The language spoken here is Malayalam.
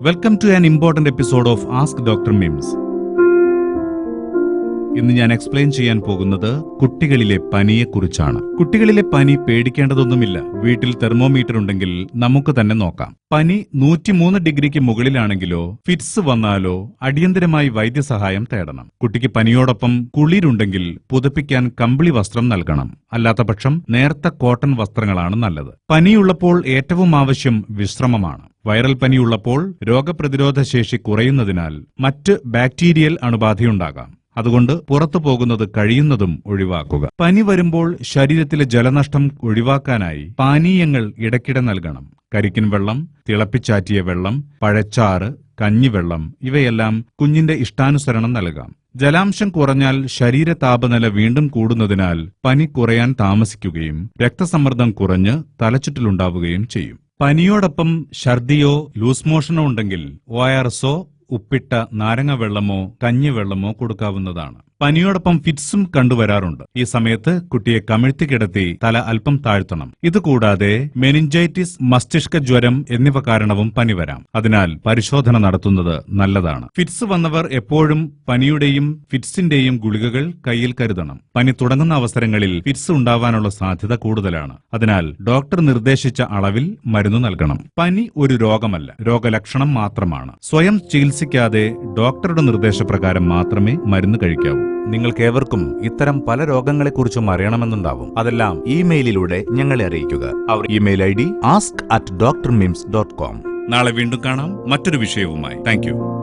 Welcome to an important episode of ask doctor MIMS. ഇന്ന് ഞാൻ എക്സ്പ്ലെയിൻ ചെയ്യാൻ പോകുന്നത് കുട്ടികളിലെ പനിയെക്കുറിച്ചാണ്. കുട്ടികളിലെ പനി പേടിക്കേണ്ടതൊന്നുമില്ല. വീട്ടിൽ തെർമോമീറ്റർ ഉണ്ടെങ്കിൽ നമുക്ക് തന്നെ നോക്കാം. പനി 103 ഡിഗ്രിക്ക് മുകളിലാണെങ്കിലോ ഫിറ്റ്സ് വന്നാലോ അടിയന്തരമായി വൈദ്യസഹായം തേടണം. കുട്ടിക്ക് പനിയോടൊപ്പം കുളിരുണ്ടെങ്കിൽ പുതപ്പിക്കാൻ കമ്പിളി വസ്ത്രം നൽകണം. അല്ലാത്തപക്ഷം നേർത്ത കോട്ടൺ വസ്ത്രങ്ങളാണ് നല്ലത്. പനിയുള്ളപ്പോൾ ഏറ്റവും ആവശ്യം വിശ്രമമാണ്. വൈറൽ പനിയുള്ളപ്പോൾ രോഗപ്രതിരോധ ശേഷി കുറയുന്നതിനാൽ മറ്റ് ബാക്ടീരിയൽ അണുബാധയുണ്ടാകാം. അതുകൊണ്ട് പുറത്തു പോകുന്നത് കഴിയുന്നതും ഒഴിവാക്കുക. പനി വരുമ്പോൾ ശരീരത്തിലെ ജലനഷ്ടം ഒഴിവാക്കാനായി പാനീയങ്ങൾ ഇടയ്ക്കിടെ നൽകണം. കരിക്കിൻ വെള്ളം, തിളപ്പിച്ചാറ്റിയ വെള്ളം, പഴച്ചാറ്, കഞ്ഞിവെള്ളം ഇവയെല്ലാം കുഞ്ഞിന്റെ ഇഷ്ടാനുസരണം നൽകാം. ജലാംശം കുറഞ്ഞാൽ ശരീര താപനില വീണ്ടും കൂടുന്നതിനാൽ പനി കുറയാൻ താമസിക്കുകയും രക്തസമ്മർദ്ദം കുറഞ്ഞ് തലചുറ്റലുണ്ടാവുകയും ചെയ്യും. പനിയോടൊപ്പം ഛർദിയോ ലൂസ് മോഷനോ ഉണ്ടെങ്കിൽ ORSO, ഉപ്പിട്ട നാരങ്ങ വെള്ളമോ കഞ്ഞിവെള്ളമോ കൊടുക്കാവുന്നതാണ്. പനിയോടൊപ്പം ഫിറ്റ്സും കണ്ടുവരാറുണ്ട്. ഈ സമയത്ത് കുട്ടിയെ കമിഴ്ത്തി കിടത്തി തല അല്പം താഴ്ത്തണം. ഇതുകൂടാതെ മെനിഞ്ചൈറ്റിസ്, മസ്തിഷ്ക ജ്വരം എന്നിവ കാരണവും പനി വരാം. അതിനാൽ പരിശോധന നടത്തുന്നത് നല്ലതാണ്. ഫിറ്റ്സ് വന്നവർ എപ്പോഴും പനിയുടെയും ഫിറ്റ്സിന്റെയും ഗുളികകൾ കയ്യിൽ കരുതണം. പനി തുടങ്ങുന്ന അവസരങ്ങളിൽ ഫിറ്റ്സ് ഉണ്ടാവാനുള്ള സാധ്യത കൂടുതലാണ്. അതിനാൽ ഡോക്ടർ നിർദ്ദേശിച്ച അളവിൽ മരുന്ന് നൽകണം. പനി ഒരു രോഗമല്ല, രോഗലക്ഷണം മാത്രമാണ്. സ്വയം ചികിത്സിക്കാതെ ഡോക്ടറുടെ നിർദ്ദേശപ്രകാരം മാത്രമേ മരുന്ന് കഴിക്കാവൂ. നിങ്ങൾക്കേവർക്കും ഇത്തരം പല രോഗങ്ങളെക്കുറിച്ചും അറിയണമെന്നുണ്ടാവും. അതെല്ലാം ഇമെയിലിലൂടെ ഞങ്ങളെ അറിയിക്കുക. അവർ ഇമെയിൽ ID ask@drmims.com. നാളെ വീണ്ടും കാണാം മറ്റൊരു വിഷയവുമായി. Thank you.